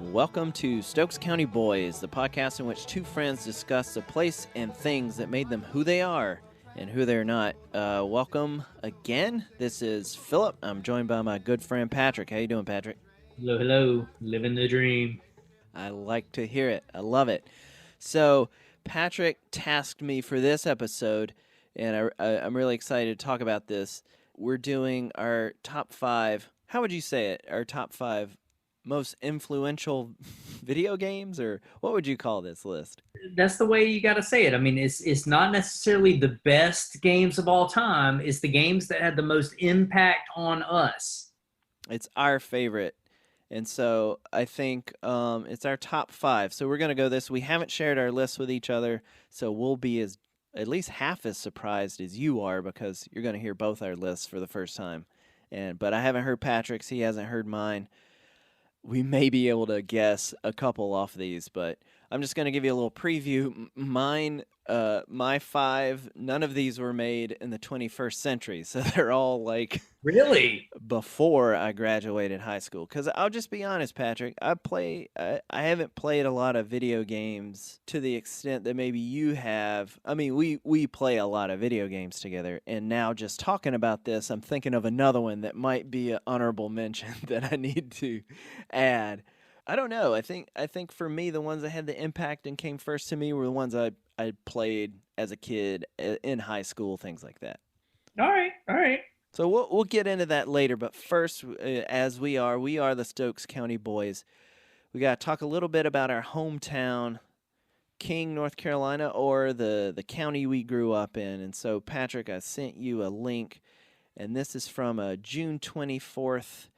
Welcome to Stokes County Boys, the podcast in which two friends discuss the place and things that made them who they are and who they're not. Welcome again. This is Philip. I'm joined by my good friend Patrick. How you doing, Patrick? Hello, hello. Living the dream. I like to hear it. I love it. So Patrick tasked me for this episode, and I'm really excited to talk about this. We're doing our top 5, how would you say it, our top 5 most influential video games, or what would you call this list? That's the way you got to say it. I mean, it's not necessarily the best games of all time. It's the games that had the most impact on us. It's our favorite. And so I think it's our top 5. So we're going to go this. We haven't shared our lists with each other, so we'll be at least half as surprised as you are because you're going to hear both our lists for the first time. But I haven't heard Patrick's. He hasn't heard mine. We may be able to guess a couple off these, but I'm just going to give you a little preview. Mine, my 5, none of these were made in the 21st century, so they're all like Really? before I graduated high school. Because I'll just be honest, Patrick, I haven't played a lot of video games to the extent that maybe you have. I mean, we play a lot of video games together, and now just talking about this, I'm thinking of another one that might be an honorable mention that I need to add. I don't know. I think for me, the ones that had the impact and came first to me were the ones I played as a kid in high school, things like that. All right, all right. So we'll get into that later, but first, as we are the Stokes County Boys. We got to talk a little bit about our hometown, King, North Carolina, or the county we grew up in. And so, Patrick, I sent you a link, and this is from a June 24th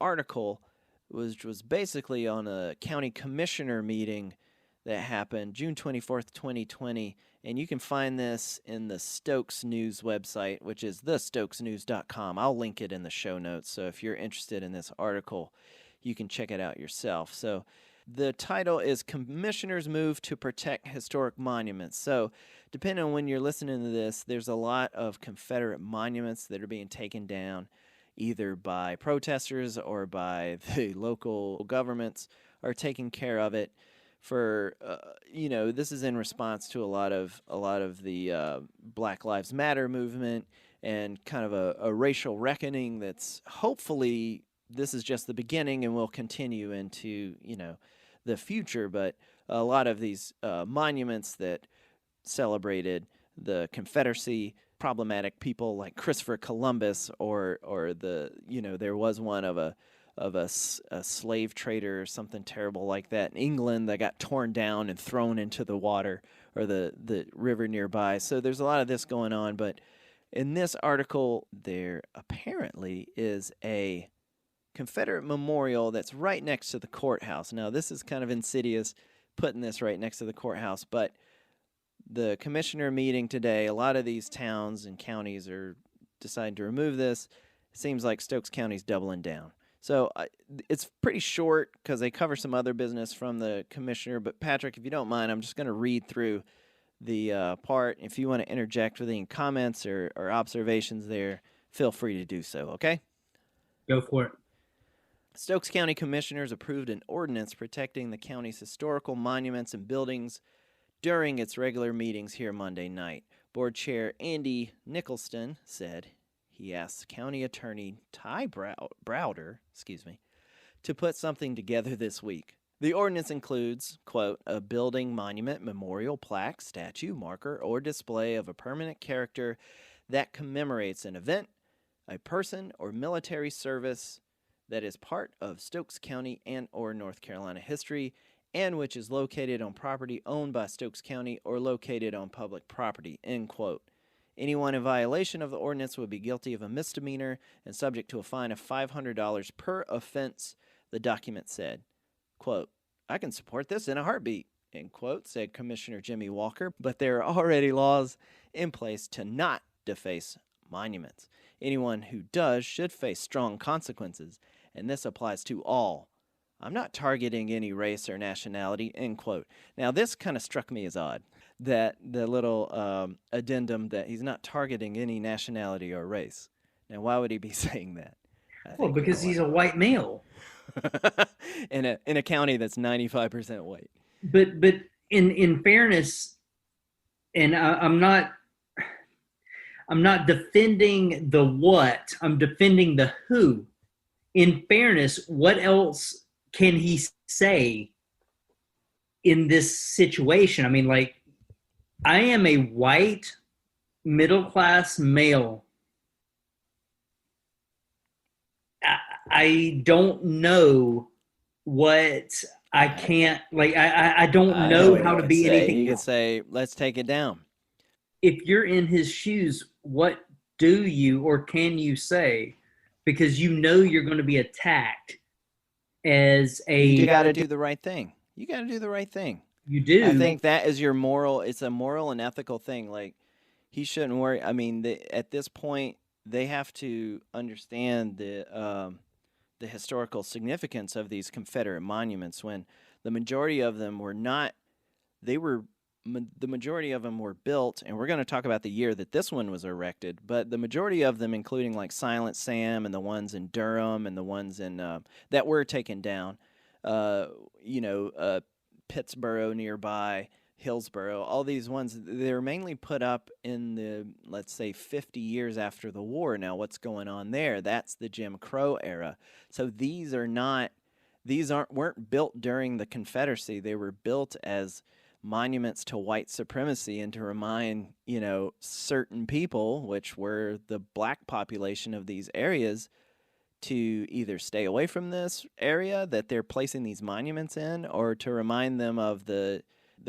article, which was basically on a county commissioner meeting that happened June 24th, 2020. And you can find this in the Stokes News website, which is thestokesnews.com. I'll link it in the show notes. So if you're interested in this article, you can check it out yourself. So the title is Commissioners Move to Protect Historic Monuments. So depending on when you're listening to this, there's a lot of Confederate monuments that are being taken down either by protesters or by the local governments are taking care of it. For this is in response to a lot of the Black Lives Matter movement and kind of a racial reckoning that's hopefully this is just the beginning and will continue into the future. But a lot of these monuments that celebrated the Confederacy, problematic people like Christopher Columbus, or there was one of a slave trader or something terrible like that in England that got torn down and thrown into the water or the river nearby. So there's a lot of this going on. But in this article, there apparently is a Confederate memorial that's right next to the courthouse. Now, this is kind of insidious, putting this right next to the courthouse, but the commissioner meeting today, a lot of these towns and counties are deciding to remove this. It seems like Stokes County's doubling down. So it's pretty short because they cover some other business from the commissioner. But Patrick, if you don't mind, I'm just going to read through the part. If you want to interject with any comments or observations there, feel free to do so, okay? Go for it. Stokes County Commissioners approved an ordinance protecting the county's historical monuments and buildings during its regular meetings here Monday night. Board Chair Andy Nicholson said he asked County Attorney Ty Browder, to put something together this week. The ordinance includes, quote, a building, monument, memorial, plaque, statue, marker, or display of a permanent character that commemorates an event, a person, or military service that is part of Stokes County and or North Carolina history and which is located on property owned by Stokes County or located on public property, end quote. Anyone in violation of the ordinance would be guilty of a misdemeanor and subject to a fine of $500 per offense, the document said. Quote, I can support this in a heartbeat, end quote, said Commissioner Jimmy Walker, but there are already laws in place to not deface monuments. Anyone who does should face strong consequences, and this applies to all. I'm not targeting any race or nationality, end quote. Now, this kind of struck me as odd. that the little addendum that he's not targeting any nationality or race. Now, why would he be saying that? I Well, think you know because he's why. a white male. In a county that's 95% white. But in fairness, and I'm not defending the what. I'm defending the who. In fairness, what else can he say in this situation? I mean, like, I am a white middle class male. I don't know what I I can't like. I don't I know know what how he to could be say. anything He could else. say, "Let's take it down." If you're in his shoes, what do you or can you say? Because you know you're going to be attacked as You a got to do the right thing. You got to do the right thing. you I do. think that is your moral. It's a moral and ethical thing. Like he shouldn't worry. I mean, at this point, they have to understand the historical significance of these Confederate monuments when the majority of them were not. They were the majority of them were built, and we're going to talk about the year that this one was erected. But the majority of them, including like Silent Sam and the ones in Durham and the ones in that were taken down, uh, you know, Pittsboro nearby, Hillsboro, all these ones, they're mainly put up in the, let's say, 50 years after the war. Now, what's going on there? That's the Jim Crow era. So these weren't built during the Confederacy. They were built as monuments to white supremacy and to remind, certain people, which were the black population of these areas, to either stay away from this area that they're placing these monuments in, or to remind them of the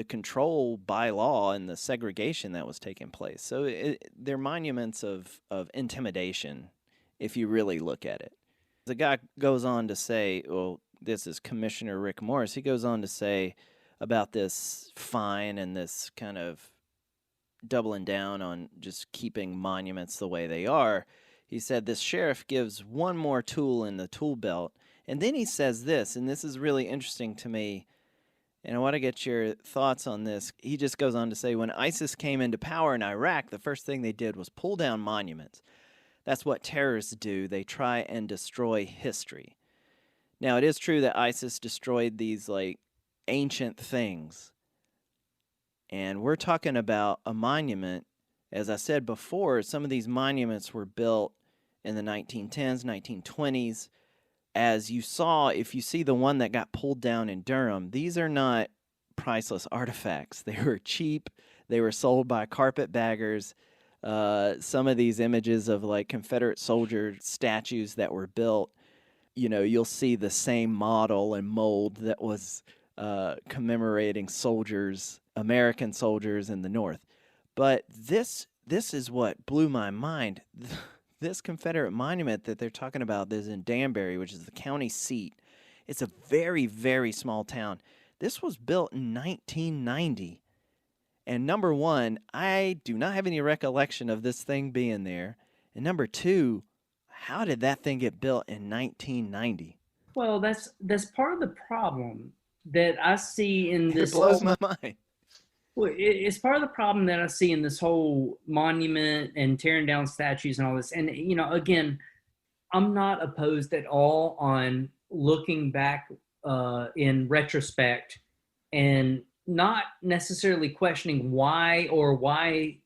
control by law and the segregation that was taking place. So they're monuments of intimidation, if you really look at it. The guy goes on to say, well, this is Commissioner Rick Morris. He goes on to say about this fine and this kind of doubling down on just keeping monuments the way they are. He said this sheriff gives one more tool in the tool belt. And then he says this, and this is really interesting to me, and I want to get your thoughts on this. He just goes on to say when ISIS came into power in Iraq, the first thing they did was pull down monuments. That's what terrorists do. They try and destroy history. Now, it is true that ISIS destroyed these like ancient things. And we're talking about a monument. As I said before, some of these monuments were built in the 1910s, 1920s. As you saw, if you see the one that got pulled down in Durham, these are not priceless artifacts. They were cheap. They were sold by carpetbaggers. Some of these images of like Confederate soldier statues that were built, you'll see the same model and mold that was commemorating soldiers, American soldiers in the North. But this is what blew my mind. This Confederate monument that they're talking about is in Danbury, which is the county seat. It's a very, very small town. This was built in 1990. And number one, I do not have any recollection of this thing being there. And number two, how did that thing get built in 1990? Well, that's part of the problem that I see in It this blows whole. my mind. Well, it's part of the problem that I see in this whole monument and tearing down statues and all this. And again, I'm not opposed at all on looking back in retrospect and not necessarily questioning why or why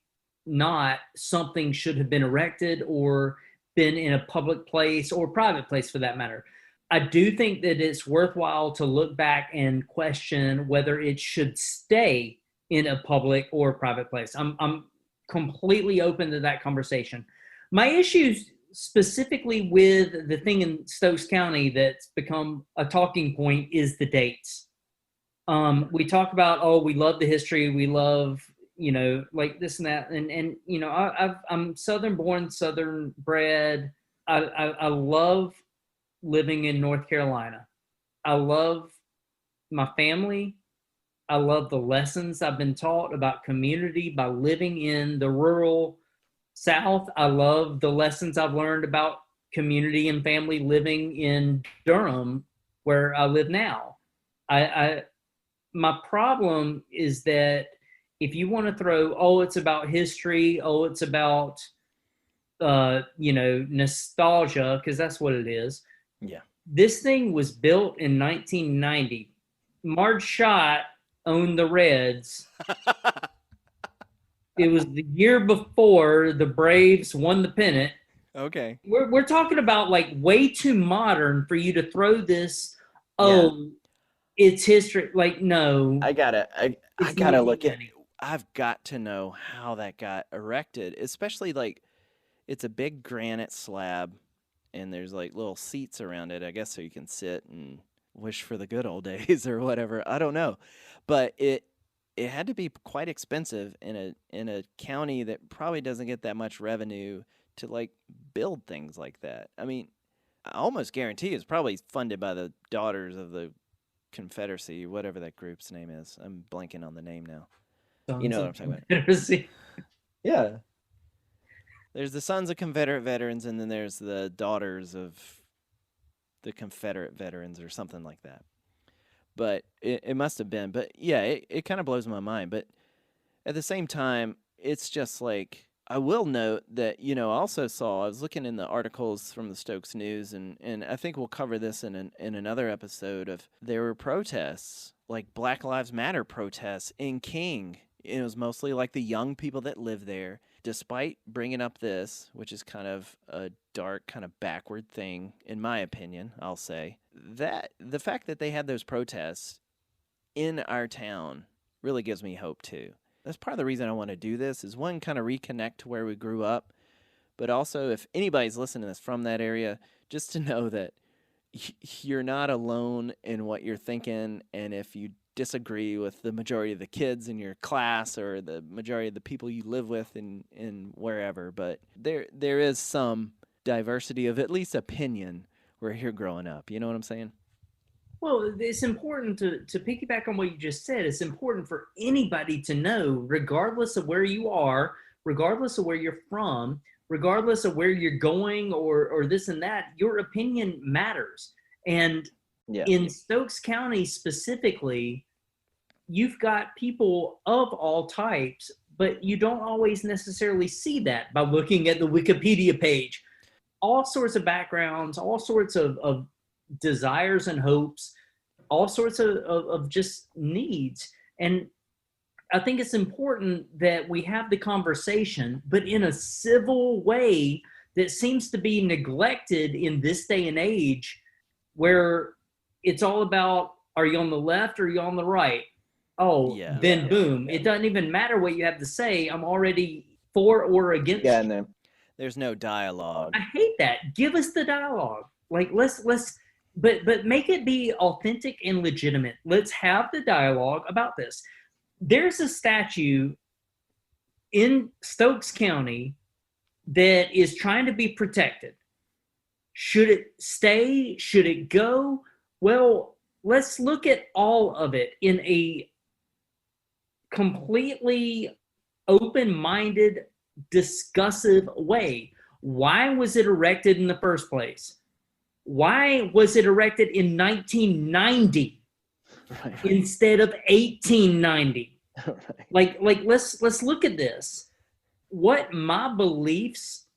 not something should have been erected or been in a public place or private place for that matter. I do think that it's worthwhile to look back and question whether it should stay in a public or private place. I'm completely open to that conversation. My issues specifically with the thing in Stokes County that's become a talking point is the dates. We talk about, oh, we love the history, we love, like this and that, and I'm Southern born, Southern bred. I love living in North Carolina. I love my family. I love the lessons I've been taught about community by living in the rural South. I love the lessons I've learned about community and family living in Durham, where I live now. My problem is that if you want to throw, oh, it's about history, oh, it's about nostalgia, because that's what it is. Yeah. This thing was built in 1990. Marge Schott owned the Reds. It was the year before the Braves won the pennant. Okay. We're talking about like way too modern for you to throw this. Yeah. Oh, it's history. Like, no, I it's gotta look at. 1990. I've got to know how that got erected, especially like it's a big granite slab, and there's like little seats around it, I guess, so you can sit and wish for the good old days or whatever. I don't know, but it had to be quite expensive in a county that probably doesn't get that much revenue to like build things like that. I mean, I almost guarantee it's probably funded by the Daughters of the Confederacy, whatever that group's name is. I'm blanking on the name now. You Sons know what of I'm talking about? Confederacy. Yeah. There's the Sons of Confederate Veterans, and then there's the Daughters of the Confederate Veterans, or something like that. But it must have been. But yeah, it kind of blows my mind. But at the same time, it's just like I will note that I also saw I was looking in the articles from the Stokes News, and I think we'll cover this in another episode. Of there were protests like Black Lives Matter protests in King. It was mostly like the young people that live there. Despite bringing up this, which is kind of a dark, kind of backward thing, in my opinion, I'll say that the fact that they had those protests in our town really gives me hope too. That's part of the reason I want to do this is one, kind of reconnect to where we grew up, but also if anybody's listening to this from that area, just to know that you're not alone in what you're thinking, and if you disagree with the majority of the kids in your class or the majority of the people you live with in wherever, but there is some diversity of at least opinion where you're growing up. You know what I'm saying? Well, it's important to piggyback on what you just said. It's important for anybody to know, regardless of where you are, regardless of where you're from, regardless of where you're going or this and that, your opinion matters. And Yeah. in Stokes County specifically, you've got people of all types, but you don't always necessarily see that by looking at the Wikipedia page. All sorts of backgrounds, all sorts of desires and hopes, all sorts of just needs. And I think it's important that we have the conversation, but in a civil way that seems to be neglected in this day and age, where it's all about, are you on the left or are you on the right? Oh, Yeah. then boom. It doesn't even matter what you have to say. I'm already for or against you. There's no dialogue. I hate that. Give us the dialogue. Like let's but make it be authentic and legitimate. Let's have the dialogue about this. There's a statue in Stokes County that is trying to be protected. Should it stay? Should it go? Well, let's look at all of it in a completely open-minded, discussive way. Why was it erected in the first place? Why was it erected in 1990 instead of 1890? Like let's look at this. What my beliefs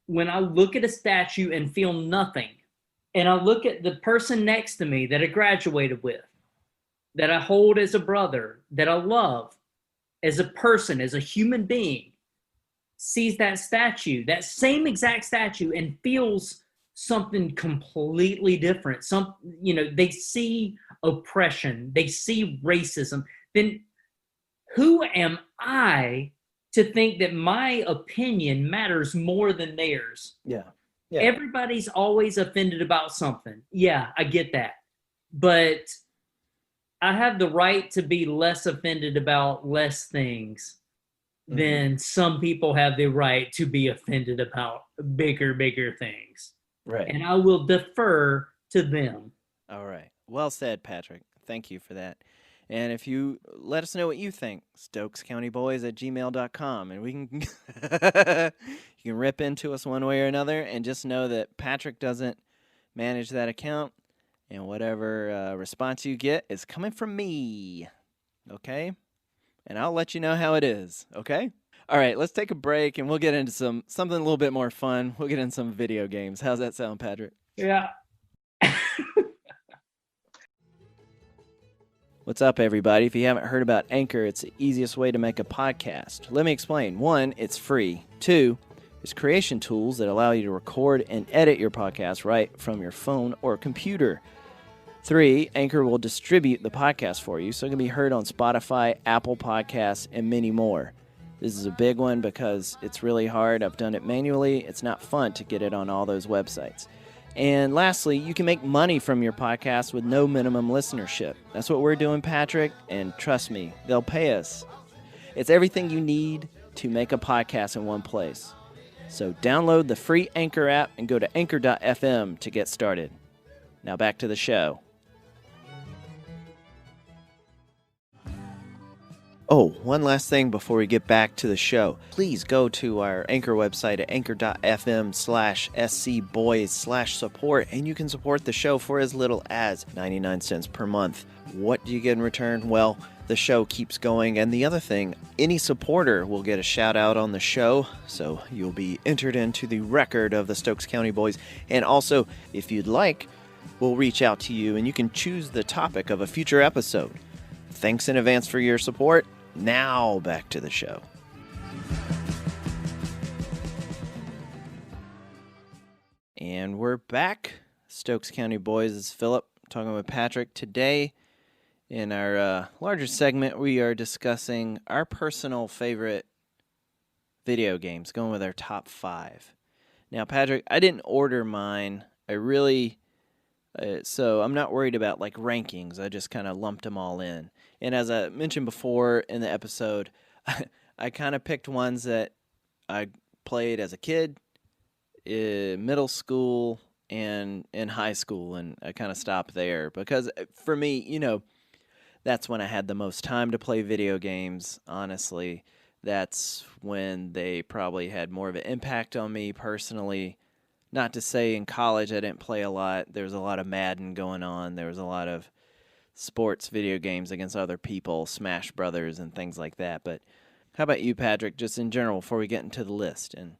when I look at a statue and feel nothing, and I look at the person next to me that I graduated with, that I hold as a brother, that I love as a person, as a human being, sees that statue, that same exact statue, and feels something completely different. They see oppression, they see racism. Then who am I to think that my opinion matters more than theirs? Yeah. Everybody's always offended about something. Yeah, I get that. But I have the right to be less offended about less things than some people have the right to be offended about bigger things. Right. And I will defer to them. All right. Well said, Patrick. Thank you for that. And if you let us know what you think, stokescountyboys@gmail.com, and we can you can rip into us one way or another, and just know that Patrick doesn't manage that account, and whatever response you get is coming from me. Okay? and I'll let you know how it is, okay? All right, let's take a break and we'll get into something a little bit more fun. We'll get into some video games. How's that sound, Patrick? Yeah. What's up, everybody? If you haven't heard about Anchor, it's the easiest way to make a podcast. Let me explain. 1, it's free. 2, it's creation tools that allow you to record and edit your podcast right from your phone or computer. 3, Anchor will distribute the podcast for you so it can be heard on Spotify, Apple Podcasts, and many more. This is a big one because it's really hard. I've done it manually. It's not fun to get it on all those websites. And lastly, you can make money from your podcast with no minimum listenership. That's what we're doing, Patrick, and trust me, they'll pay us. It's everything you need to make a podcast in one place. So download the free Anchor app and go to anchor.fm to get started. Now back to the show. Oh, one last thing before we get back to the show. Please go to our Anchor website at anchor.fm/scboys/support, and you can support the show for as little as 99 cents per month. What do you get in return? Well, the show keeps going, and the other thing, any supporter will get a shout out on the show, so you'll be entered into the record of the Stokes County Boys. And also, if you'd like, we'll reach out to you, and you can choose the topic of a future episode. Thanks in advance for your support. Now, back to the show. And we're back. Stokes County Boys, this is Philip talking with Patrick. Today, in our larger segment, we are discussing our personal favorite video games, going with our top 5. Now, Patrick, I didn't order mine. So I'm not worried about like rankings. I just kind of lumped them all in. And as I mentioned before in the episode, I kind of picked ones that I played as a kid, in middle school, and in high school, and I kind of stopped there because for me, that's when I had the most time to play video games, honestly. That's when they probably had more of an impact on me personally. Not to say in college I didn't play a lot. There was a lot of Madden going on. There was a lot of sports video games against other people, Smash Brothers and things like that. But how about you, Patrick, just in general before we get into the list? And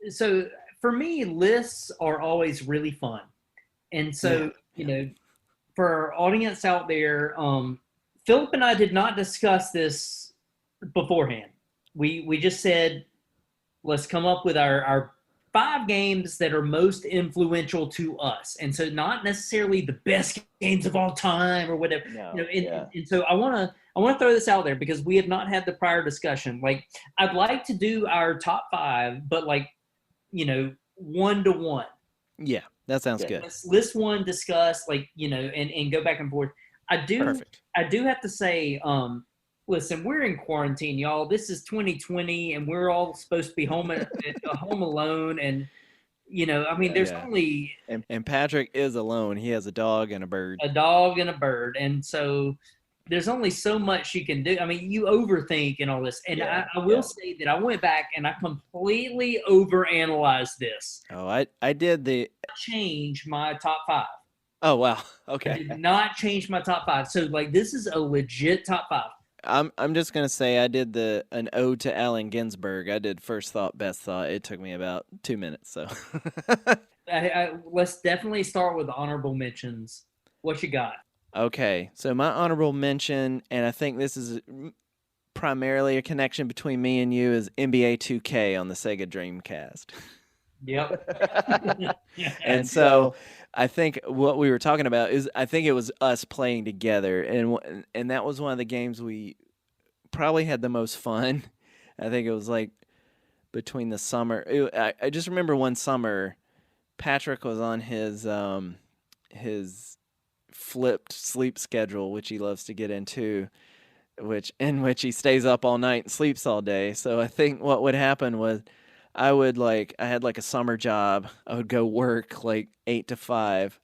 So for me, lists are always really fun. And so, for our audience out there, Philip and I did not discuss this beforehand. We just said, let's come up with our 5 games that are most influential to us, and so not necessarily the best games of all time or whatever. And so I want to throw this out there because we have not had the prior discussion. Like, I'd like to do our top 5, but 1-to-1. Yeah, that sounds good. Let's list one, discuss, and go back and forth. Perfect. I do have to say, listen, we're in quarantine, y'all. This is 2020, and we're all supposed to be home alone. And, there's only... And Patrick is alone. He has a dog and a bird. And so there's only so much you can do. I mean, you overthink and all this. And I will say that I went back and I completely overanalyzed this. Oh, I did the... change my top 5. Oh, wow. Okay. I did not change my top 5. So, this is a legit top 5. I'm just gonna say I did an ode to Allen Ginsberg. I did first thought, best thought. It took me about 2 minutes. So let's definitely start with honorable mentions. What you got? Okay, so my honorable mention, and I think this is primarily a connection between me and you, is NBA 2K on the Sega Dreamcast. Yep. And so I think what we were talking about is I think it was us playing together, and that was one of the games we probably had the most fun. I think it was like between the summer. I just remember one summer, Patrick was on his flipped sleep schedule, which he loves to get into, in which he stays up all night and sleeps all day. So I think what would happen was I had like a summer job. I would go work like 8 to 5.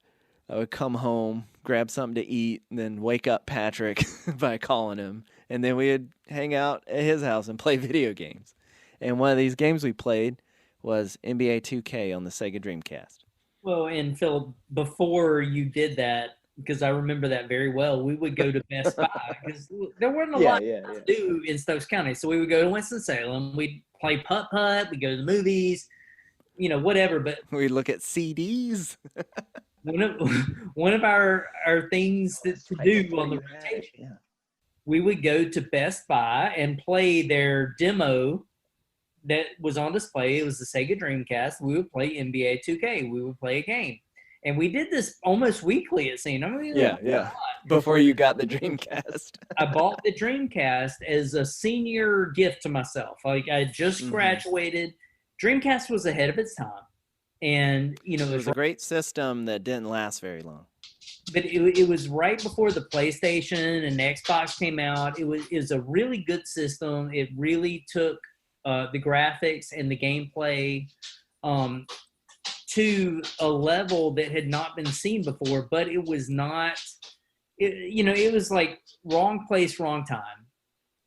I would come home, grab something to eat, and then wake up Patrick by calling him. And then we would hang out at his house and play video games. And one of these games we played was NBA 2K on the Sega Dreamcast. Well, and Phil, before you did that, because I remember that very well. We would go to Best Buy because there weren't a Yeah, lot yeah, to do in Stokes County. So we would go to Winston-Salem. We'd play putt-putt. We'd go to the movies, whatever. But We look at CDs. one of one of our things to Right do before on the you had it. rotation, Yeah. we would go to Best Buy and play their demo that was on display. It was the Sega Dreamcast. We would play NBA 2K. We would play a game. And we did this almost weekly, it seemed. I mean, Yeah. Before you got the Dreamcast. I bought the Dreamcast as a senior gift to myself. Like I had just graduated. Dreamcast was ahead of its time. And, It was a great system that didn't last very long. but it was right before the PlayStation and the Xbox came out. It was a really good system. It really took the graphics and the gameplay to a level that had not been seen before, but it was not, it was like wrong place, wrong time.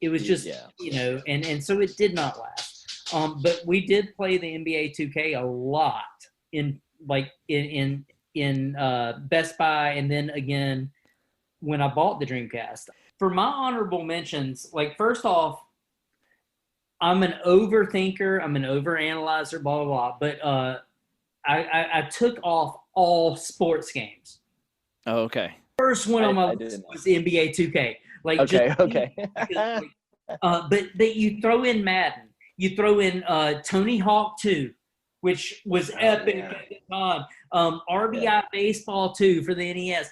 It was just, and so it did not last. But we did play the NBA 2K a lot in Best Buy, and then again when I bought the Dreamcast. For my honorable mentions, like first off, I'm an overthinker, I'm an overanalyzer, blah blah blah. But I took off all sports games. Oh, okay. First one on my list was NBA 2K. Like okay. Because, but you throw in Madden, you throw in Tony Hawk 2, which was epic at the time. RBI Baseball 2 for the NES.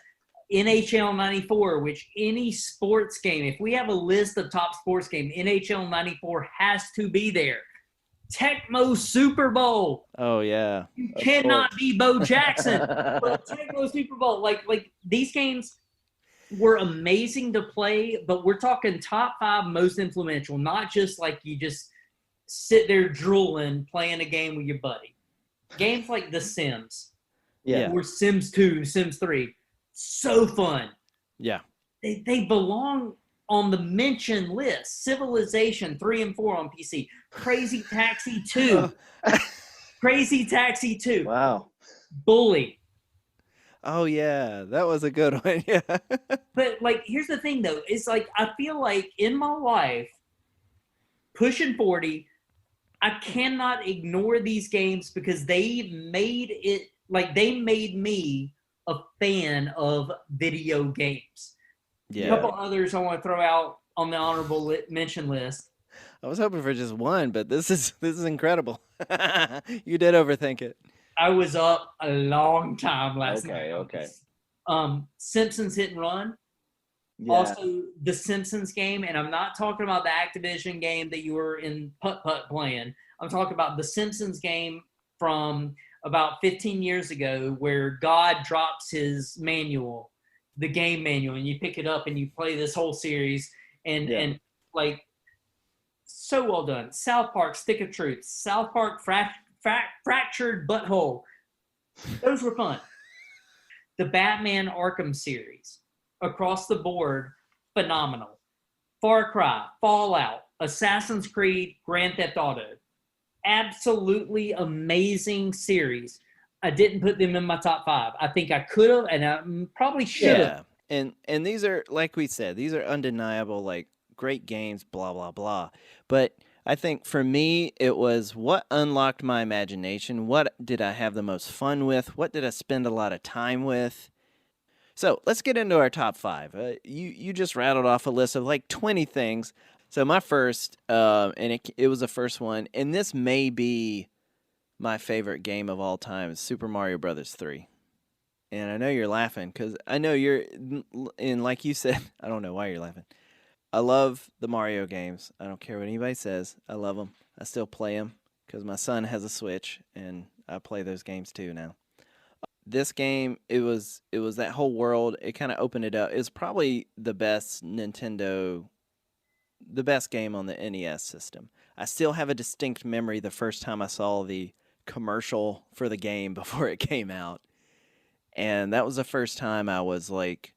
NHL 94, which any sports game, if we have a list of top sports games, NHL 94 has to be there. Tecmo Super Bowl. Oh, yeah. You cannot be Bo Jackson. But Tecmo Super Bowl. Like these games were amazing to play, but we're talking top 5 most influential, not just like you just sit there drooling playing a game with your buddy. Games like The Sims. Or Sims 2, Sims 3. So fun. Yeah. They belong on the mention list. Civilization 3 and 4 on PC. Crazy Taxi 2. Crazy Taxi 2. Wow. Bully. Oh, yeah. That was a good one. Yeah. But, like, here's the thing, though. It's like, I feel like in my life, pushing 40, I cannot ignore these games because they made me a fan of video games. Yeah. A couple others I want to throw out on the honorable mention list. I was hoping for just one, but this is incredible. You did overthink it. I was up a long time last night. Okay. Simpsons Hit and Run. Yeah. Also, the Simpsons game, and I'm not talking about the Activision game that you were in putt-putt playing. I'm talking about the Simpsons game from about 15 years ago where God drops his manual, the game manual, and you pick it up and you play this whole series and like so well done. South Park, Stick of Truth, South Park, Fractured Butthole. Those were fun. The Batman Arkham series, across the board, phenomenal. Far Cry, Fallout, Assassin's Creed, Grand Theft Auto. Absolutely amazing series. I didn't put them in my top 5. I think I could have, and I probably should have. Yeah, and these are, like we said, these are undeniable, like, great games, blah, blah, blah. But I think for me, it was what unlocked my imagination. What did I have the most fun with? What did I spend a lot of time with? So let's get into our top 5. You just rattled off a list of like 20 things. So my first, and it was the first one, and this may be my favorite game of all time, is Super Mario Brothers 3. And I know you're laughing because I know you're, and like you said, I don't know why you're laughing. I love the Mario games. I don't care what anybody says. I love them. I still play them because my son has a Switch, and I play those games too now. This game, it was that whole world. It kind of opened it up. It's probably the best game on the NES system. I still have a distinct memory the first time I saw the commercial for the game before it came out. And that was the first time I was like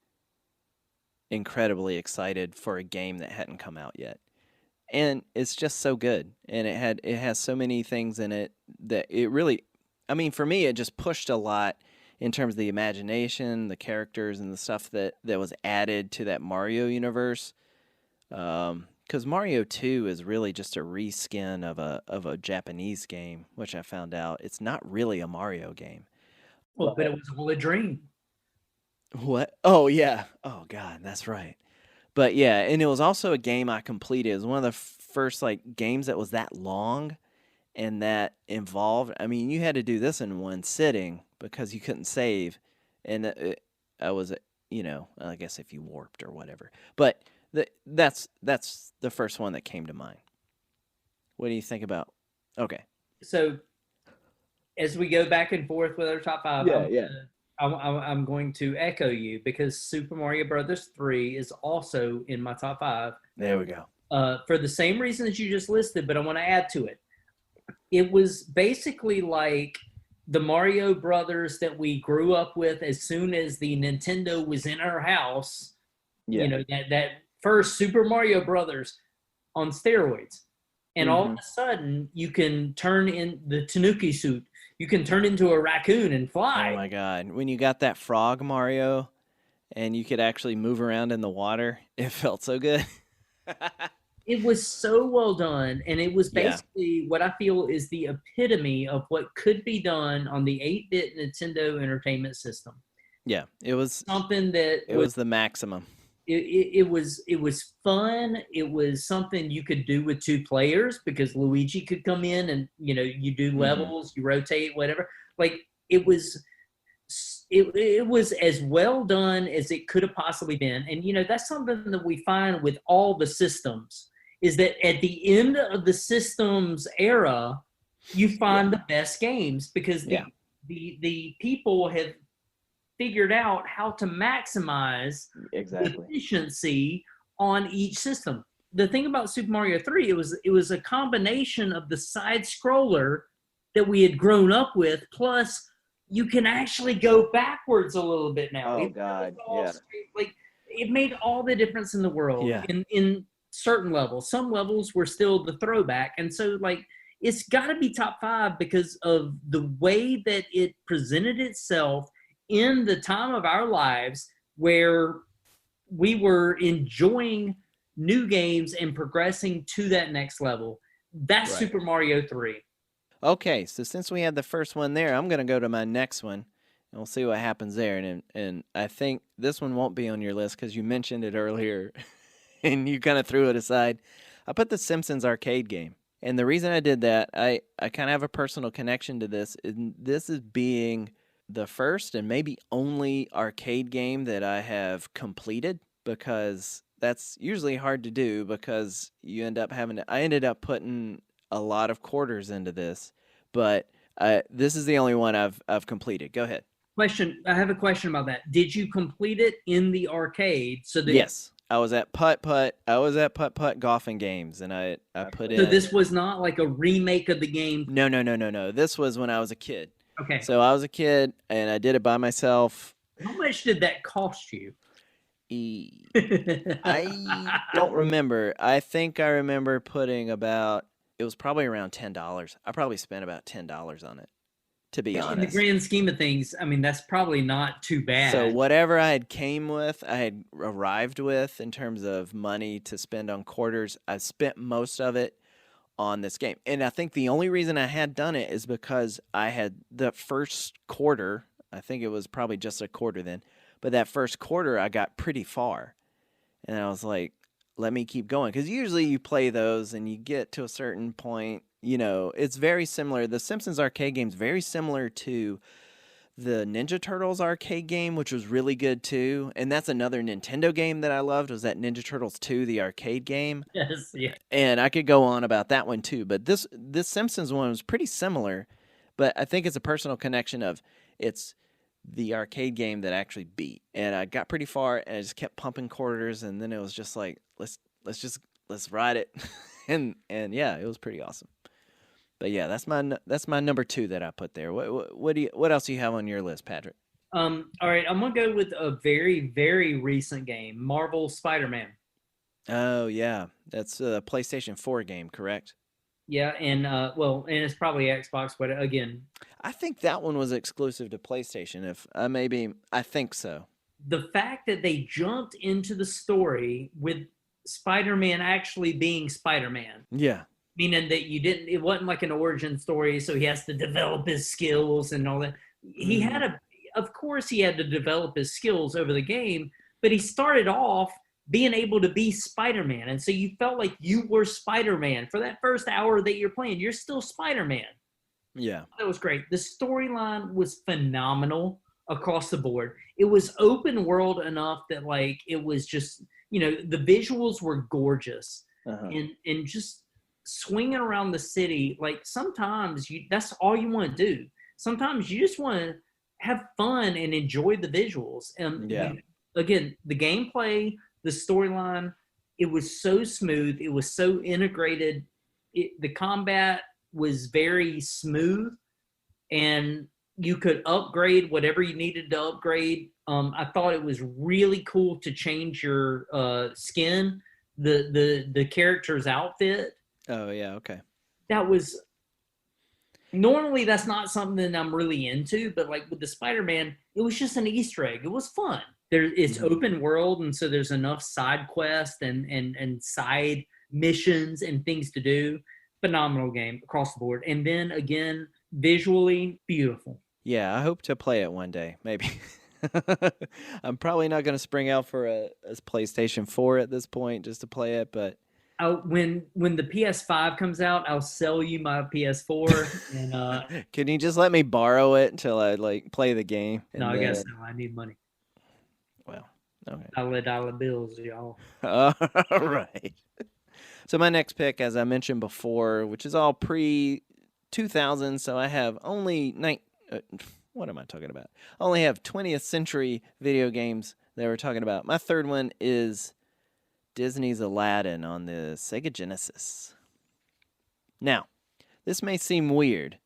incredibly excited for a game that hadn't come out yet. And it's just so good. And it has so many things in it that it really, I mean, for me, it just pushed a lot in terms of the imagination, the characters, and the stuff that was added to that Mario universe. Because Mario 2 is really just a reskin of a Japanese game, which I found out it's not really a Mario game. Well, but it was all a dream. What? Oh yeah. Oh god, that's right. But yeah, and it was also a game I completed. It was one of the first like games that was that long and that involved. I mean, you had to do this in one sitting because you couldn't save, and I was, I guess if you warped or whatever. But that's the first one that came to mind. What do you think about? Okay. So as we go back and forth with our top five, Yeah, yeah. I'm going to echo you because Super Mario Brothers 3 is also in my top five There we go. for the same reason that you just listed, but I want to add to it. It was basically like the Mario Brothers that we grew up with as soon as the Nintendo was in our house. Yeah. You know, that first Super Mario Brothers on steroids. And all of a sudden, you can turn in the Tanuki suit. You can turn into a raccoon and fly. Oh my god. When you got that frog Mario and you could actually move around in the water, it felt so good. It was so well done, and it was Yeah. basically what I feel is the epitome of what could be done on the 8-bit Nintendo Entertainment System. Yeah, it was Something that it was the maximum. it was fun. It was something you could do with two players because Luigi could come in and you do levels, you rotate, whatever. Like it was as well done as it could have possibly been. And that's something that we find with all the systems is that at the end of the systems era, you find the best games because the people have figured out how to maximize the efficiency on each system. The thing about Super Mario 3, it was a combination of the side scroller that we had grown up with, plus you can actually go backwards a little bit now. Oh god, yeah. Like it made all the difference in the world. Yeah. In certain levels, some levels were still the throwback, and so like it's got to be top 5 because of the way that it presented itself in the time of our lives where we were enjoying new games and progressing to that next level. That's right. Super Mario 3. Okay, so since we had the first one there, I'm going to go to my next one, and we'll see what happens there. And I think this one won't be on your list because you mentioned it earlier, and you kind of threw it aside. I put the Simpsons arcade game. And the reason I did that, I kind of have a personal connection to this. And this is being the first and maybe only arcade game that I have completed because that's usually hard to do because you end up having to. I ended up putting a lot of quarters into this, but this is the only one I've completed. Go ahead. Question. I have a question about that. Did you complete it in the arcade? So that yes, I was at Putt Putt. I was at Putt Putt Golfing Games, and I put in. So this was not like a remake of the game. No. This was when I was a kid. Okay. So I was a kid, and I did it by myself. How much did that cost you? I don't remember. I think I remember putting about. It was probably around $10. I probably spent about $10 on it, to be honest. In the grand scheme of things, I mean, that's probably not too bad. So whatever I had came with, I had arrived with in terms of money to spend on quarters, I spent most of it on this game. And I think the only reason I had done it is because I had the first quarter, I think it was probably just a quarter then, but that first quarter I got pretty far. And I was like, let me keep going. Because usually you play those and you get to a certain point, it's very similar. The Simpsons arcade game is very similar to the Ninja Turtles arcade game, which was really good too. And that's another Nintendo game that I loved was that Ninja Turtles 2, the arcade game. Yes, yeah. And I could go on about that one too. But this Simpsons one was pretty similar. But I think it's a personal connection of it's the arcade game that actually beat. And I got pretty far and I just kept pumping quarters. And then it was just like, let's ride it. and yeah, it was pretty awesome. But yeah, that's my number 2 that I put there. What else do you have on your list, Patrick? All right, I'm gonna go with a very, very recent game, Marvel Spider-Man. Oh yeah, that's a PlayStation 4 game, correct? Yeah, and and it's probably Xbox, but again, I think that one was exclusive to PlayStation. If I think so. The fact that they jumped into the story with Spider-Man actually being Spider-Man, Yeah. meaning that it wasn't like an origin story, so he has to develop his skills and all that. Hmm. Of course, he had to develop his skills over the game, but he started off being able to be Spider-Man. And so you felt like you were Spider-Man for that first hour that you're playing. You're still Spider-Man. Yeah. That was great. The storyline was phenomenal across the board. It was open world enough that like it was just, the visuals were gorgeous. Uh-huh. And just swinging around the city, like sometimes that's all you want to do. Sometimes you just want to have fun and enjoy the visuals. Yeah. Again, the gameplay, the storyline, it was so smooth. It was so integrated. The combat was very smooth, and you could upgrade whatever you needed to upgrade. I thought it was really cool to change your skin, the character's outfit. Oh yeah. Okay. That was normally that's not something that I'm really into, but like with the Spider-Man, it was just an Easter egg. It was fun. It's Mhm. open world, and so there's enough side quests and side missions and things to do. Phenomenal game across the board. And then again, visually beautiful. Yeah, I hope to play it one day, maybe. I'm probably not going to spring out for a PlayStation 4 at this point just to play it, but When the PS5 comes out, I'll sell you my PS4. And can you just let me borrow it until I like play the game no, and I guess then no. I need money. well, okay. Dollar bills, y'all. All right. So my next pick, as I mentioned before, which is all pre 2000, so I have only what am I talking about? I only have 20th century video games that we're talking about. My third one is Disney's Aladdin on the Sega Genesis. Now, this may seem weird,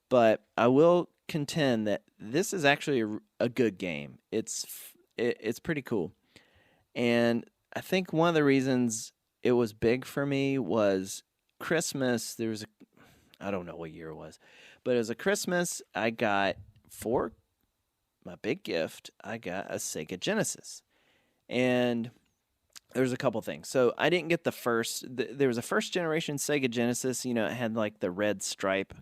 but I will contend that this is actually a good game. It's pretty cool. And I think one of the reasons it was big for me was Christmas. I don't know what year it was, but it was a Christmas. I got for my big gift, I got a Sega Genesis. And there's a couple things. So I didn't get the first, there was a first generation Sega Genesis. It had like the red stripe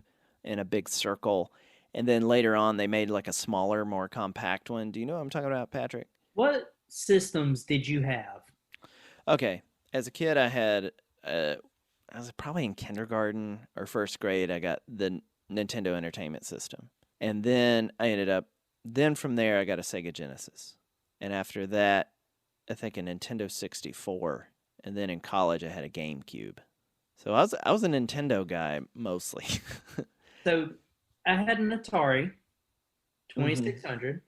in a big circle. And then later on, they made like a smaller, more compact one. Do you know what I'm talking about, Patrick? What systems did you have? Okay. As a kid, uh, I was probably in kindergarten or first grade. I got the Nintendo Entertainment System. And then from there, I got a Sega Genesis. And after that, I think a Nintendo 64. And then in college, I had a GameCube. So I was a Nintendo guy mostly. So I had an Atari Hmm. 2600.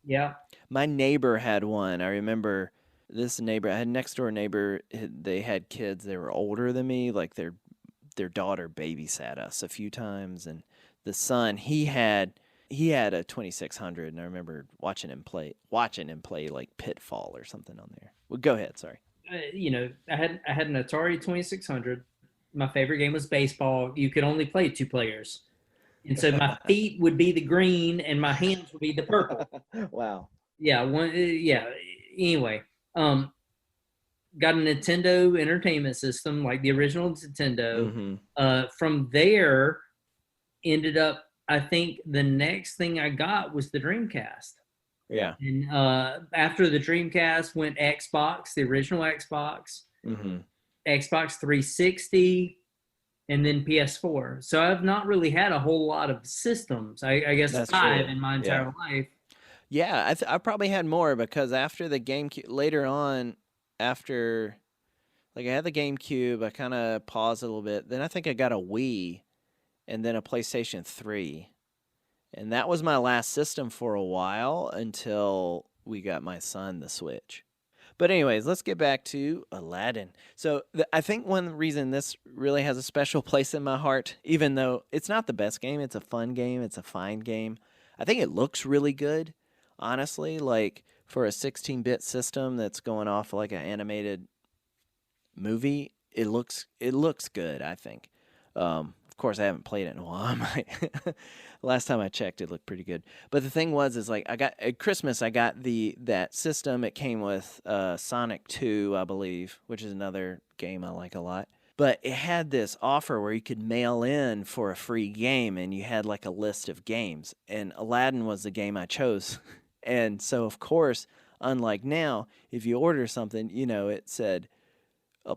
Yeah. My neighbor had one. I remember this neighbor. I had a next door neighbor. They had kids. They were older than me. Like their daughter babysat us a few times, and the son he had a 2600, and I remember watching him play like Pitfall or something on there. Well, go ahead. Sorry. I had an Atari 2600. My favorite game was baseball. You could only play two players. And so my feet would be the green and my hands would be the purple. Wow. Yeah, yeah. Anyway, um got a Nintendo Entertainment System, like the original Nintendo. Mm-hmm. From there, ended up. I think the next thing I got was the Dreamcast, Yeah. and after the Dreamcast went Xbox, the original Xbox, Mm-hmm. Xbox 360, and then PS4. So I've not really had a whole lot of systems. I guess That's five true. in my Yeah. entire life. Yeah, I probably had more because after the GameCube, later on, after like I had the GameCube, I kind of paused a little bit. Then I think I got a Wii and then a PlayStation 3. And that was my last system for a while until we got my son the Switch. But anyways, let's get back to Aladdin. So I think one reason this really has a special place in my heart, even though it's not the best game, it's a fun game, it's a fine game. I think it looks really good, honestly. Like for a 16-bit system that's going off like an animated movie, it looks good. I think. Of course, I haven't played it in a while. I might. Last time I checked, it looked pretty good. But the thing was, is like I got at Christmas, I got that system. It came with Sonic 2, I believe, which is another game I like a lot. But it had this offer where you could mail in for a free game, and you had like a list of games. And Aladdin was the game I chose. And so, of course, unlike now, if you order something, it said,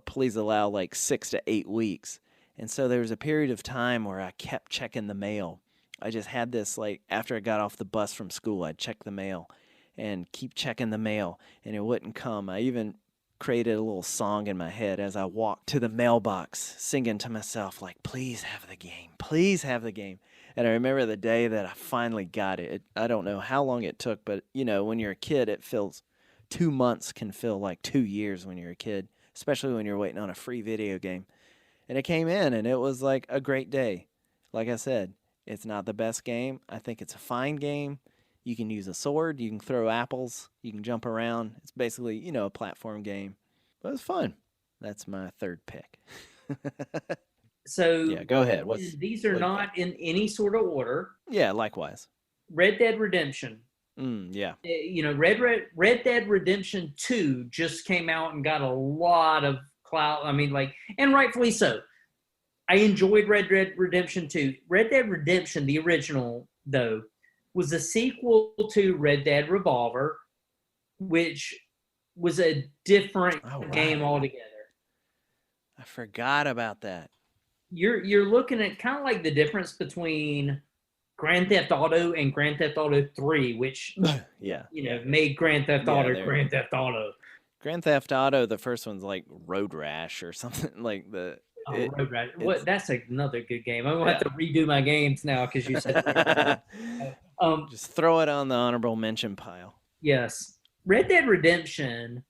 please allow like 6 to 8 weeks. And so there was a period of time where I kept checking the mail. I just had this, like, after I got off the bus from school, I'd check the mail and keep checking the mail, and it wouldn't come. I even created a little song in my head as I walked to the mailbox, singing to myself, like, please have the game, please have the game. And I remember the day that I finally got it. I don't know how long it took, but, when you're a kid, it feels 2 months can feel like 2 years when you're a kid, especially when you're waiting on a free video game. And it came in, and it was like a great day. Like I said, it's not the best game. I think it's a fine game. You can use a sword. You can throw apples. You can jump around. It's basically, a platform game. But it's fun. That's my third pick. So yeah, go ahead. These are not in any sort of order. Yeah, likewise. Red Dead Redemption. Yeah. Red Dead Redemption 2 just came out and got a lot of clout. I mean, and rightfully so. I enjoyed Red Dead Redemption 2. Red Dead Redemption, the original, though, was a sequel to Red Dead Revolver, which was a different game altogether. I forgot about that. You're looking at kind of like the difference between Grand Theft Auto and Grand Theft Auto 3, which made Grand Theft Auto Grand Theft Auto. Grand Theft Auto, the first one's like Road Rash or something like Road Rash. That's another good game. I'm gonna have to redo my games now because you said just throw it on the honorable mention pile. Yes. Red Dead Redemption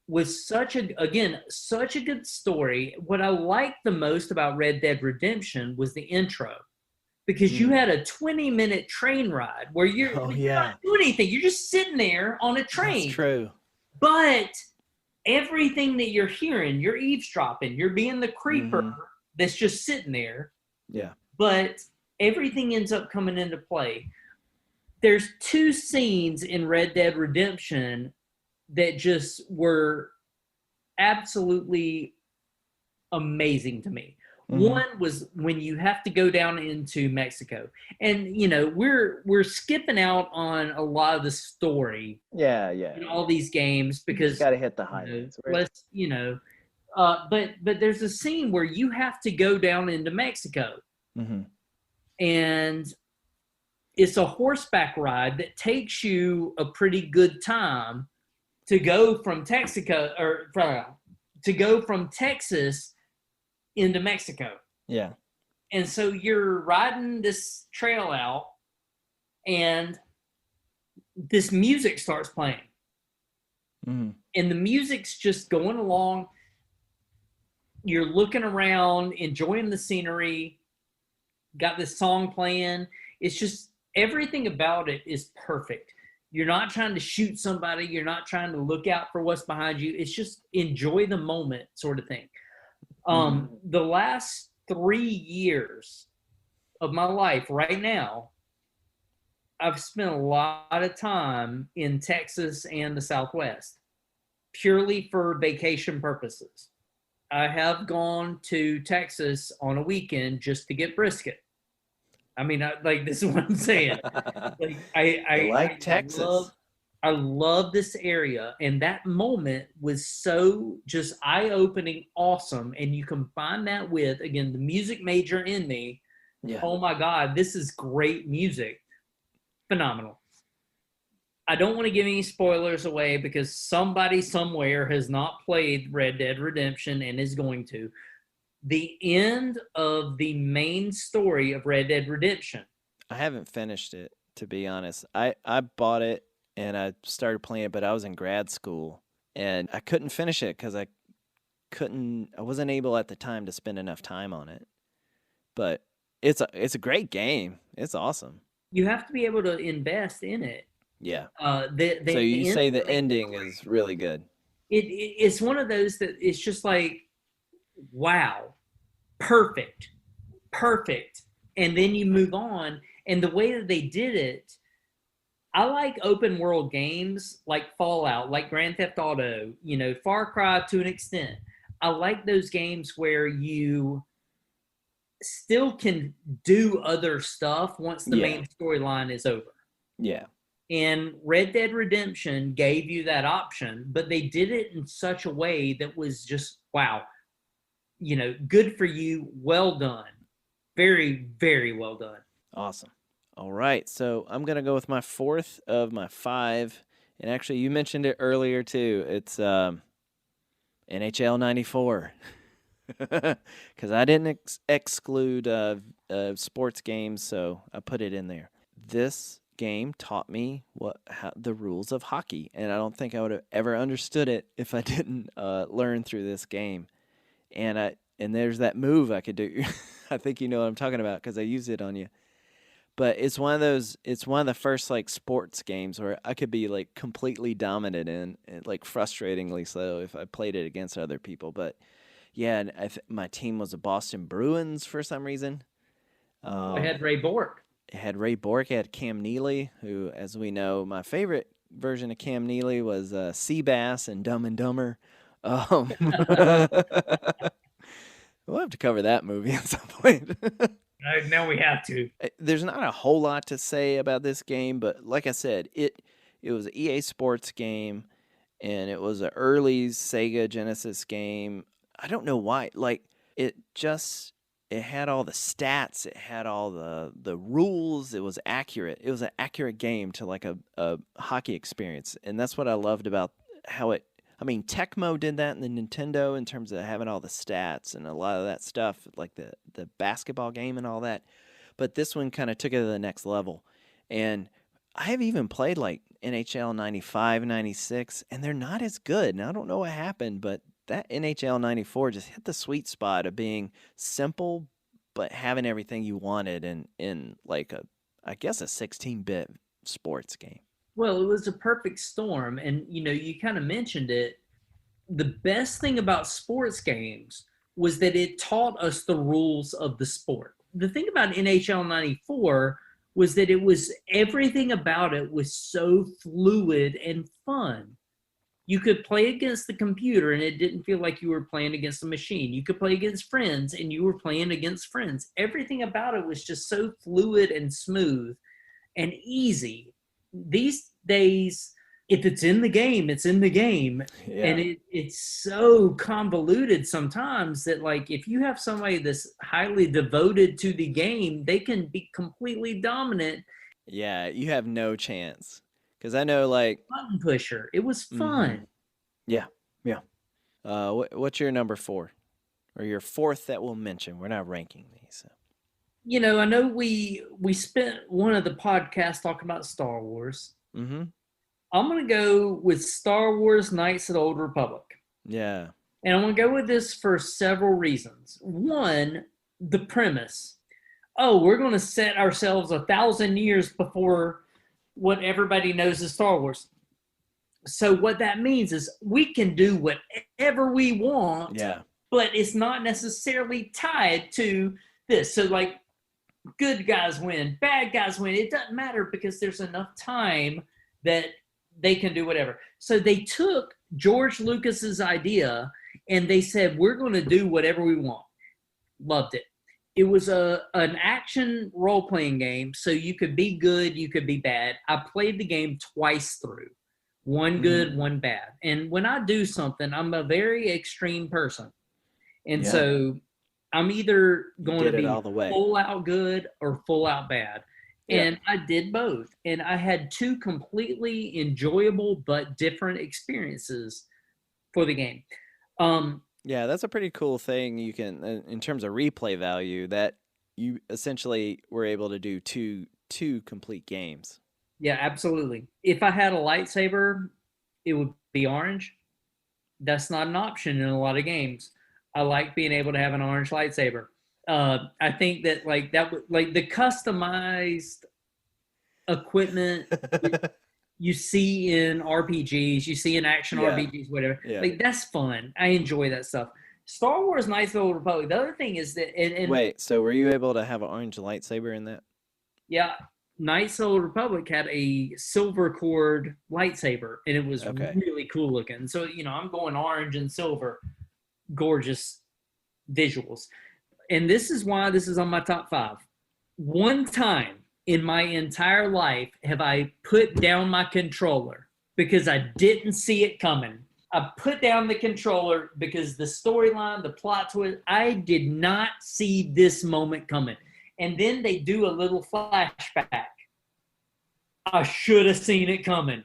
was such a good story. What I liked the most about Red Dead Redemption was the intro. Because you had a 20-minute train ride where you're not doing anything. You're just sitting there on a train. That's true. But everything that you're hearing, you're eavesdropping. You're being the creeper that's just sitting there. Yeah. But everything ends up coming into play. There's 2 scenes in Red Dead Redemption that just were absolutely amazing to me. One was when you have to go down into Mexico, and we're skipping out on a lot of the story. Yeah. In all these games because got to hit the highlights. But there's a scene where you have to go down into Mexico, and it's a horseback ride that takes you a pretty good time to go from Texas into Mexico. Yeah. And so you're riding this trail out and this music starts playing. And the music's just going along. You're looking around, enjoying the scenery, got this song playing. It's just everything about it is perfect. You're not trying to shoot somebody. You're not trying to look out for what's behind you. It's just enjoy the moment sort of thing. The last 3 years of my life right now, I've spent a lot of time in Texas and the Southwest purely for vacation purposes. I have gone to Texas on a weekend just to get brisket. I mean, this is what I'm saying. I like Texas. I love this area, and that moment was so just eye-opening, awesome. And you combine that with, again, the music major in me. Yeah. Oh my God, this is great music. Phenomenal. I don't want to give any spoilers away because somebody somewhere has not played Red Dead Redemption and is going to. The end of the main story of Red Dead Redemption. I haven't finished it, to be honest. I bought it and I started playing it, but I was in grad school and I couldn't finish it because I wasn't able at the time to spend enough time on it. But it's a great game. It's awesome. You have to be able to invest in it. Yeah. So you say the ending is really good. It's one of those that it's just like, wow, perfect. perfect. And then you move on. And the way that they did it, I like open world games like Fallout, like Grand Theft Auto, Far Cry to an extent. I like those games where you still can do other stuff once the Yeah. main storyline is over. Yeah. And Red Dead Redemption gave you that option, but they did it in such a way that was just, wow, good for you. Well done. Very, very well done. Awesome. All right. So I'm going to go with my fourth of my five. And actually, you mentioned it earlier, too. It's NHL 94. Because I didn't exclude sports games, so I put it in there. This game taught me the rules of hockey, and I don't think I would have ever understood it if I didn't learn through this game. And there's that move I could do. I think you know what I'm talking about because I used it on you. But it's one of the first like sports games where I could be like completely dominant in, and like frustratingly so if I played it against other people. But yeah, and my team was the Boston Bruins for some reason. I had Ray Bork. It had Ray Bork, it had Cam Neely, who, as we know, my favorite version of Cam Neely was Seabass and Dumb and Dumber. We'll have to cover that movie at some point. Now we have to. There's not a whole lot to say about this game, but like I said, it was an EA Sports game, and it was an early Sega Genesis game. I don't know why. Like, it had all the stats, it had all the rules, it was accurate. It was an accurate game to like a hockey experience. And that's what I loved about how Tecmo did that in the Nintendo in terms of having all the stats and a lot of that stuff, like the basketball game and all that. But this one kind of took it to the next level. And I have even played like NHL 95, 96, and they're not as good. And I don't know what happened, but that NHL 94 just hit the sweet spot of being simple, but having everything you wanted in like I guess a 16-bit sports game. Well, it was a perfect storm. And, you kind of mentioned it. The best thing about sports games was that it taught us the rules of the sport. The thing about NHL 94 was that everything about it was so fluid and fun. You could play against the computer and it didn't feel like you were playing against a machine. You could play against friends and you were playing against friends. Everything about it was just so fluid and smooth and easy. These days, if it's in the game, it's in the game. Yeah. And it's so convoluted sometimes that, like, if you have somebody that's highly devoted to the game, they can be completely dominant. Yeah, you have no chance. Because I know, like... Button pusher. It was fun. Mm-hmm. Yeah, yeah. What's your number 4? Or your fourth that we'll mention? We're not ranking these. So. I know we spent one of the podcasts talking about Star Wars. Mm-hmm. I'm going to go with Star Wars Knights of the Old Republic. Yeah. And I'm going to go with this for several reasons. One, the premise. Oh, we're going to set ourselves 1,000 years before what everybody knows is Star Wars. So what that means is we can do whatever we want, yeah. But it's not necessarily tied to this. So, like, good guys win, bad guys win. It doesn't matter because there's enough time that they can do whatever. So they took George Lucas's idea and they said, we're going to do whatever we want. Loved it. It was an action role-playing game, so you could be good, you could be bad. I played the game twice through. One good, one bad. And when I do something, I'm a very extreme person. And so I'm either going to be full out good or full out bad. And I did both. And I had two completely enjoyable but different experiences for the game. Yeah, that's a pretty cool thing you can, in terms of replay value, that you essentially were able to do two complete games. Yeah, absolutely. If I had a lightsaber, it would be orange. That's not an option in a lot of games. I like being able to have an orange lightsaber. I think that the customized equipment you see in RPGs, you see in action RPGs, whatever. Yeah. Like, that's fun. I enjoy that stuff. Star Wars Knights of the Old Republic. The other thing is that, and Wait, so were you able to have an orange lightsaber in that? yeah, Knights of the Old Republic had a silver cord lightsaber, and it was Okay. really cool looking. So I'm going orange and silver, gorgeous visuals. And this is why this is on my top 5. One time in my entire life have I put down my controller because I didn't see it coming. I put down the controller because the storyline, the plot twist, I did not see this moment coming. And then they do a little flashback. I should have seen it coming.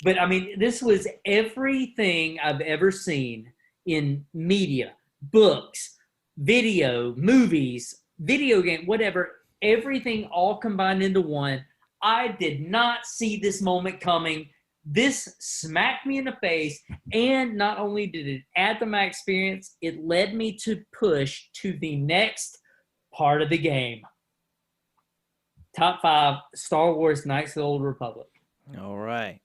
But I mean, this was everything I've ever seen in media, books, video, movies, video game, whatever, everything all combined into one. I did not see this moment coming. This smacked me in the face, and not only did it add to my experience, it led me to push to the next part of the game. Top 5, Star Wars Knights of the Old Republic. All right.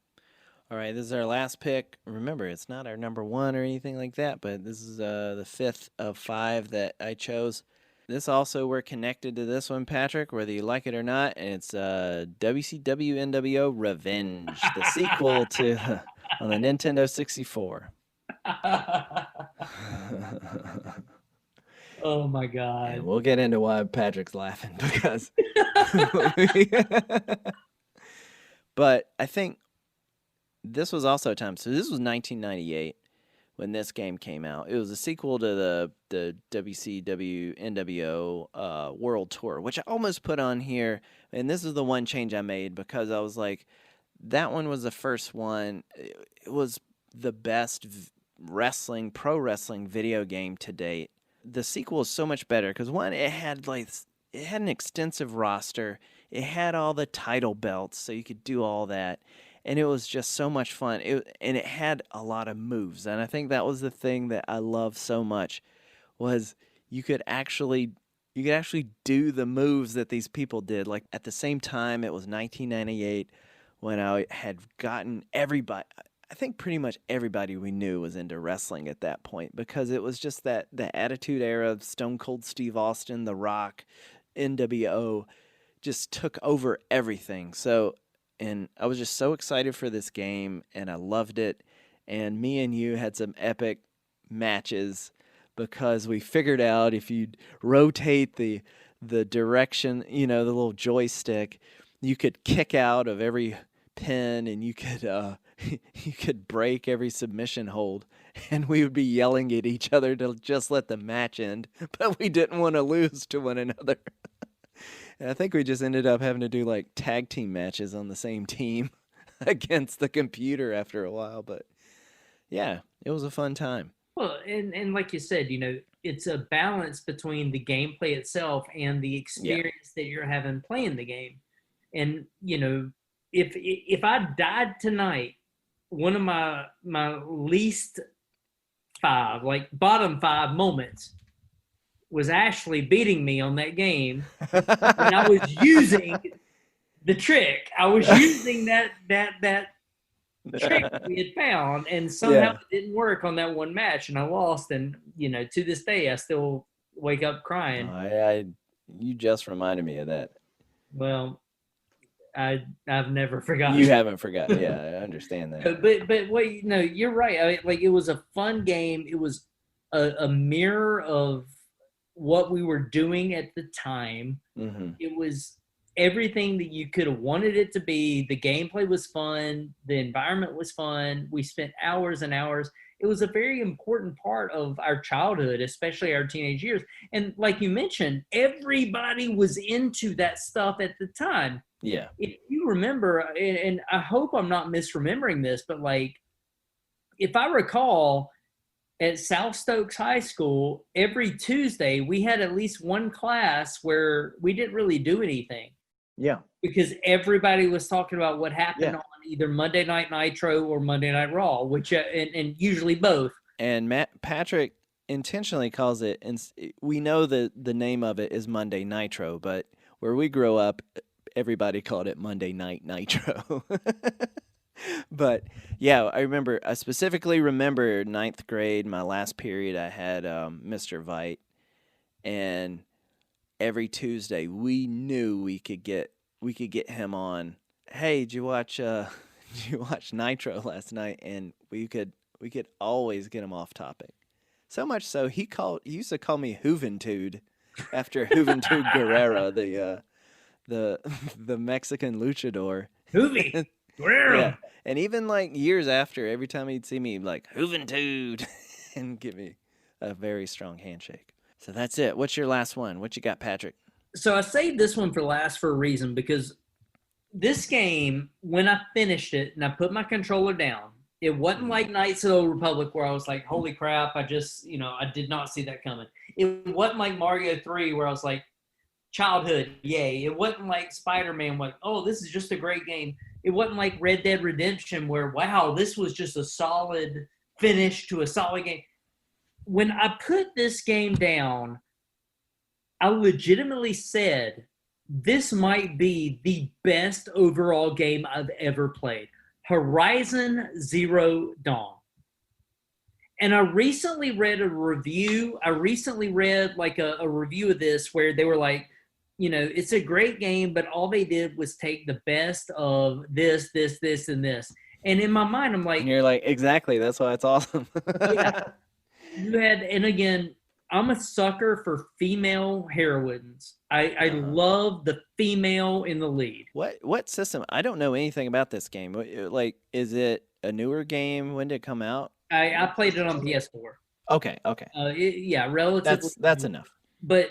All right, this is our last pick. Remember, it's not our number 1 or anything like that, but this is the 5th of 5 that I chose. This also, we're connected to this one, Patrick, whether you like it or not. And it's WCW NWO Revenge, the sequel to on the Nintendo 64. Oh my God. And we'll get into why Patrick's laughing because but I think this was also a time. So this was 1998 when this game came out. It was a sequel to the WCW NWO World Tour, which I almost put on here. And this is the one change I made because I was like, that one was the first one. It was the best pro wrestling video game to date. The sequel is so much better because one, it had an extensive roster. It had all the title belts, so you could do all that. And it was just so much fun. And it had a lot of moves. And I think that was the thing that I loved so much was you could actually do the moves that these people did. Like at the same time, it was 1998 when I had gotten everybody. I think pretty much everybody we knew was into wrestling at that point because it was just the Attitude Era of Stone Cold Steve Austin, The Rock, NWO just took over everything. So, and I was just so excited for this game and I loved it. And me and you had some epic matches because we figured out if you rotate the direction, the little joystick, you could kick out of every pin and you could you could break every submission hold, and we would be yelling at each other to just let the match end, but we didn't want to lose to one another. And I think we just ended up having to do like tag team matches on the same team against the computer after a while, but yeah, it was a fun time. Well, and like you said, it's a balance between the gameplay itself and the experience that you're having playing the game. And if I died tonight, one of my least 5, like bottom 5 moments, was Ashley beating me on that game, and I was using the trick. I was using that trick we had found, and somehow it didn't work on that one match, and I lost. And to this day, I still wake up crying. You just reminded me of that. Well, I've never forgotten. You haven't forgotten. Yeah, I understand that. But wait, no, you're right. It was a fun game. It was a mirror of what we were doing at the time. Mm-hmm. It was everything that you could have wanted it to be. The gameplay was fun. The environment was fun. We spent hours and hours. It was a very important part of our childhood, especially our teenage years. And like you mentioned, everybody was into that stuff at the time. Yeah. If you remember, and I hope I'm not misremembering this, but like, if I recall, at South Stokes High School, every Tuesday, we had at least one class where we didn't really do anything. Yeah. Because everybody was talking about what happened on either Monday Night Nitro or Monday Night Raw, which and usually both. And Patrick intentionally calls it, and we know that the name of it is Monday Nitro, but where we grew up, everybody called it Monday Night Nitro. But yeah, I specifically remember ninth grade, my last period. I had Mr. Vite, and every Tuesday we knew we could get him on. Hey, did you watch did you watch Nitro last night? And we could always get him off topic. So much so he used to call me Juventud after Juventud Guerrera, the the Mexican luchador. Hoovy, Yeah. Guerrero. And even like years after, every time he'd see me, he'd be like, Juventud, and give me a very strong handshake. So that's it. What's your last one? What you got, Patrick? So I saved this one for last for a reason because this game, when I finished it and I put my controller down, it wasn't Mhm. like Knights of the Old Republic where I was like, holy crap, I did not see that coming. It wasn't like Mario 3 where I was like, childhood, yay. It wasn't like Spider-Man, like, oh, this is just a great game. It wasn't like Red Dead Redemption where, wow, this was just a solid finish to a solid game. When I put this game down, I legitimately said, this might be the best overall game I've ever played. Horizon Zero Dawn. And I recently read a review. I recently read like a review of this where they were like, it's a great game, but all they did was take the best of this, this, this, and this. And in my mind, I'm And like, you're like, exactly. That's why it's awesome. yeah, and again, I'm a sucker for female heroines. I Uh-huh. love the female in the lead. What system? I don't know anything about this game. Like, is it a newer game? When did it come out? I played it on PS4. Okay, okay. Yeah, relatively That's new. enough. But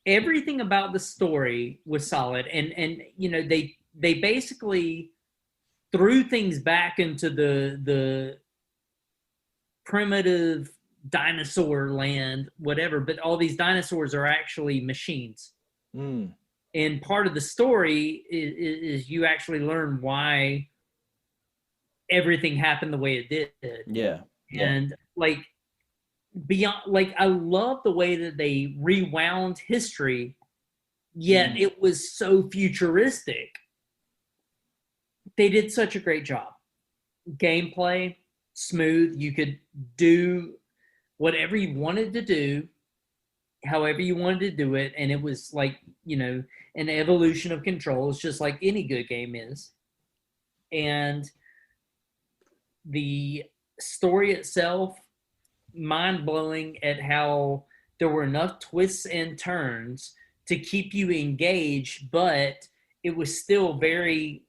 everything about the story was solid, and they basically threw things back into the primitive dinosaur land, whatever. But all these dinosaurs are actually machines. Mm, And part of the story is you actually learn why everything happened the way it did. yeah, yeah. And like beyond, like I love the way that they rewound history, yet Mm, it was so futuristic. They did such a great job. Gameplay smooth. You could do whatever you wanted to do, however you wanted to do it, and it was like an evolution of controls, just like any good game is. And the story itself, mind blowing at how there were enough twists and turns to keep you engaged, but it was still very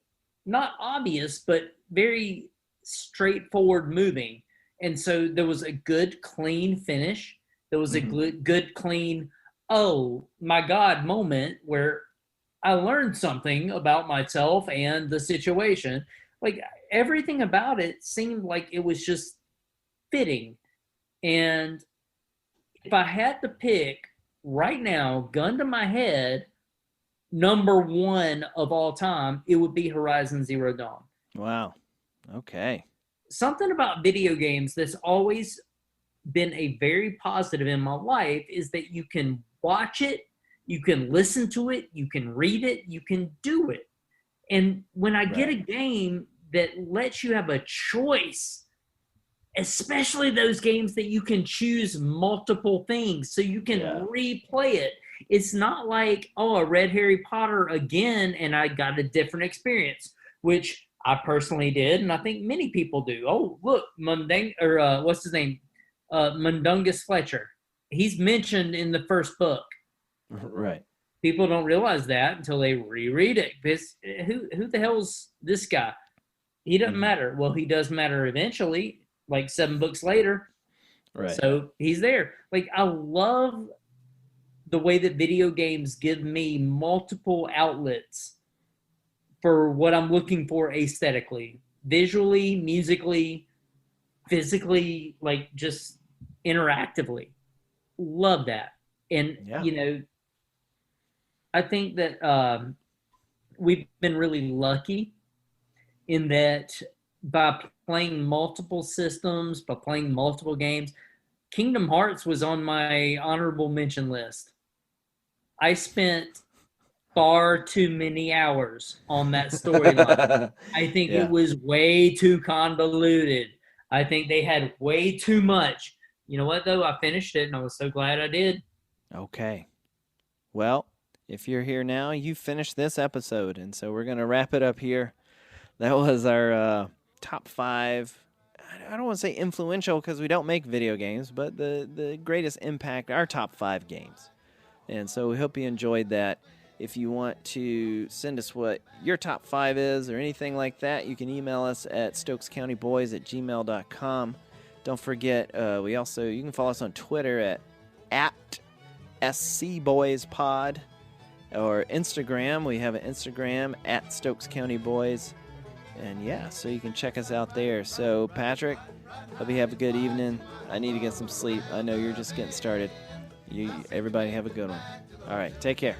not obvious, but very straightforward moving. And so there was a good, clean finish. There was a hmm good, clean, oh my God moment where I learned something about myself and the situation. Like everything about it seemed like it was just fitting. And if I had to pick right now, gun to my head, number one of all time, it would be Horizon Zero Dawn. Wow. Okay. Something about video games that's always been a very positive in my life is that you can watch it, you can listen to it, you can read it, you can do it. And when I get a Right. game that lets you have a choice, especially those games that you can choose multiple things so you can Yeah. replay it. It's not like, oh, I read Harry Potter again and I got a different experience, which I personally did, and I think many people do. Oh, look, what's his name? Mundungus Fletcher. He's mentioned in the first book. Right. People don't realize that until they reread it. Because who the hell's this guy? He doesn't hmm matter. Well, he does matter eventually, like 7 books later. Right. So he's there. Like I love the way that video games give me multiple outlets for what I'm looking for aesthetically, visually, musically, physically, like just interactively. Love that. And Yeah. I think that we've been really lucky in that by playing multiple systems, by playing multiple games, Kingdom Hearts was on my honorable mention list. I spent far too many hours on that storyline. I think it Yeah. was way too convoluted. I think they had way too much. You know what, though? I finished it and I was so glad I did. Okay. Well, if you're here now, you finished this episode, and so we're gonna wrap it up here. That was our top 5. I don't want to say influential because we don't make video games, but the greatest impact, our top 5 games. And so we hope you enjoyed that. If you want to send us what your top 5 is or anything like that, you can email us at stokescountyboys@gmail.com. Don't forget, you can follow us on Twitter at SCBoysPod, or Instagram. We have an Instagram at Stokes County Boys. And yeah, so you can check us out there. So Patrick, hope you have a good evening. I need to get some sleep. I know you're just getting started. Everybody have a good one. All right, take care.